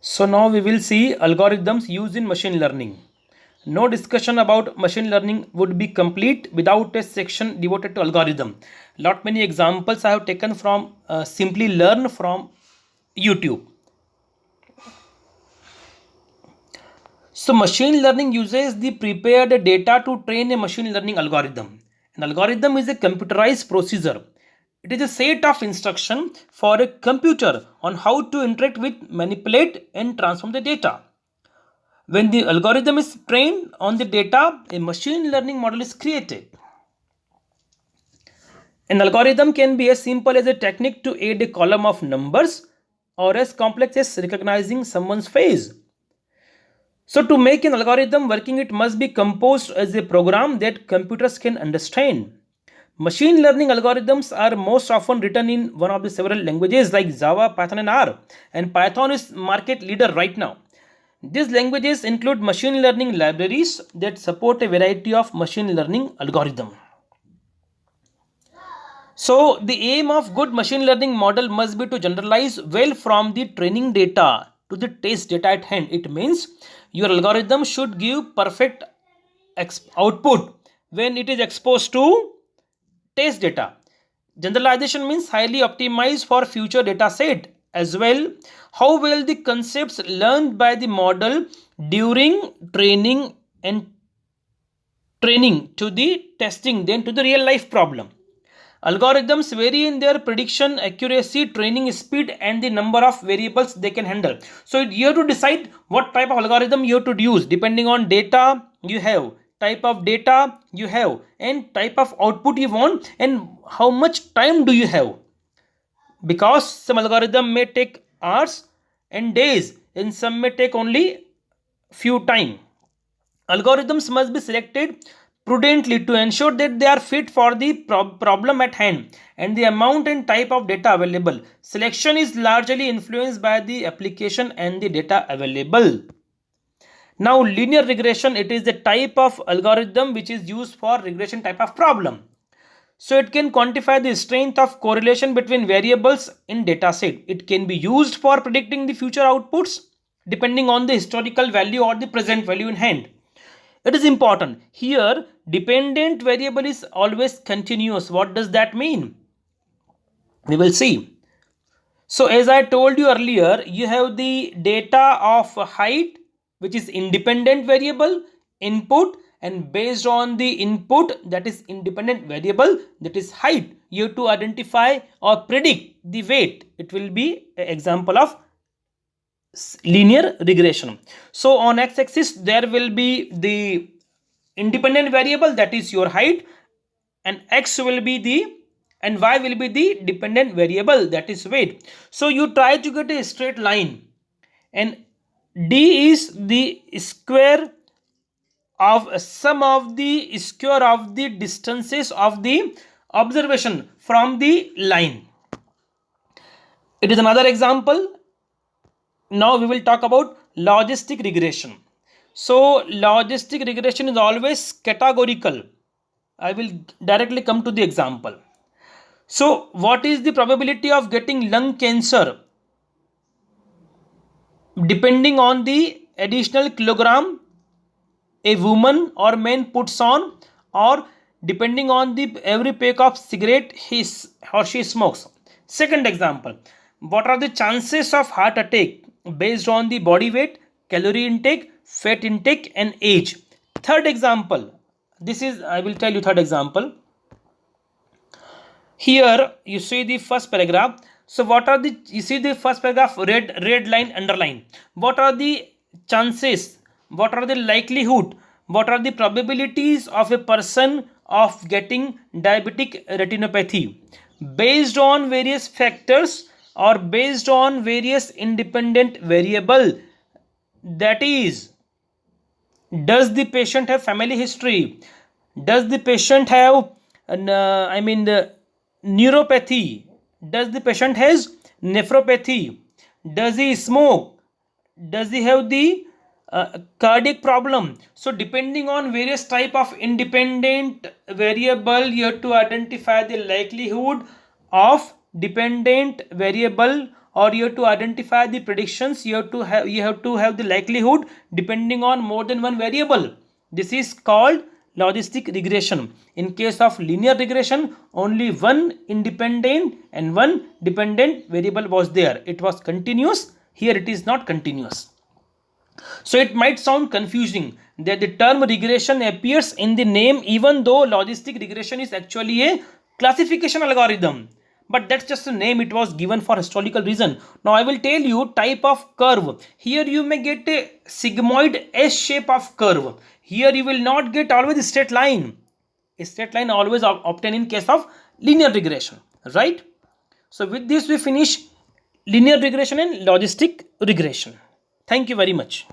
So now we will see algorithms used in machine learning. No discussion about machine learning would be complete without a section devoted to algorithm. Lot many examples I have taken from Simply Learn from YouTube. So machine learning uses the prepared data to train a machine learning algorithm. An algorithm is a computerized procedure. It is a set of instructions for a computer on how to interact with, manipulate and transform the data. When the algorithm is trained on the data, a machine learning model is created. An algorithm can be as simple as a technique to add a column of numbers or as complex as recognizing someone's face. So to make an algorithm working, it must be composed as a program that computers can understand. Machine learning algorithms are most often written in one of the several languages like Java, Python and R, and Python is market leader right now. These languages include machine learning libraries that support a variety of machine learning algorithms. So the aim of good machine learning model must be to generalize well from the training data to the test data at hand. It means your algorithm should give perfect output when it is exposed to test data. Generalization means highly optimized for future data set as well. How well the concepts learned by the model during and training to the testing, then to the real life problem. Algorithms vary in their prediction accuracy, training speed, and the number of variables they can handle. So you have to decide what type of algorithm you have to use depending on data you have, type of data you have, and type of output you want, and how much time do you have. Because some algorithm may take hours and days, and some may take only few time. Algorithms must be selected prudently to ensure that they are fit for the problem at hand and the amount and type of data available. Selection is largely influenced by the application and the data available. Now linear regression, it is the type of algorithm which is used for regression type of problem. So it can quantify the strength of correlation between variables in data set. It can be used for predicting the future outputs depending on the historical value or the present value in hand. It is important. Here, dependent variable is always continuous. What does that mean? We will see. So as I told you earlier, you have the data of height, which is independent variable, input, and based on the input, that is independent variable, that is height, you have to identify or predict the weight. It will be an example of linear regression. So on x-axis there will be the independent variable, that is your height, and x will be the and y will be the dependent variable, that is weight. So you try to get a straight line, and d is the square of sum of the square of the distances of the observation from the line. It is another example. Now we will talk about logistic regression. So logistic regression is always categorical. I will directly come to the example. So what is the probability of getting lung cancer depending on the additional kilogram a woman or man puts on, or depending on the every pack of cigarette he or she smokes. Second example, what are the chances of heart attack based on the body weight, calorie intake, fat intake and age. Third example, this is, I will tell you third example. Here you see the first paragraph. So what are the, you see the first paragraph, red line underline. What are the chances, what are the likelihood, what are the probabilities of a person of getting diabetic retinopathy based on various factors or based on various independent variable. That is, does the patient have family history, does the patient have the neuropathy, does the patient has nephropathy, does he smoke, does he have the cardiac problem. So depending on various type of independent variable, you have to identify the likelihood of dependent variable or you have to identify the predictions. You have to have the likelihood depending on more than one variable. This is called logistic regression. In case of linear regression, only one independent and one dependent variable was there. It was continuous. Here it is not continuous. So it might sound confusing that the term regression appears in the name, even though logistic regression is actually a classification algorithm. But that's just a name, it was given for historical reason. Now I will tell you type of curve. Here you may get a sigmoid S shape of curve. Here you will not get always a straight line. A straight line always obtained in case of linear regression, right? So with this we finish linear regression and logistic regression. Thank you very much.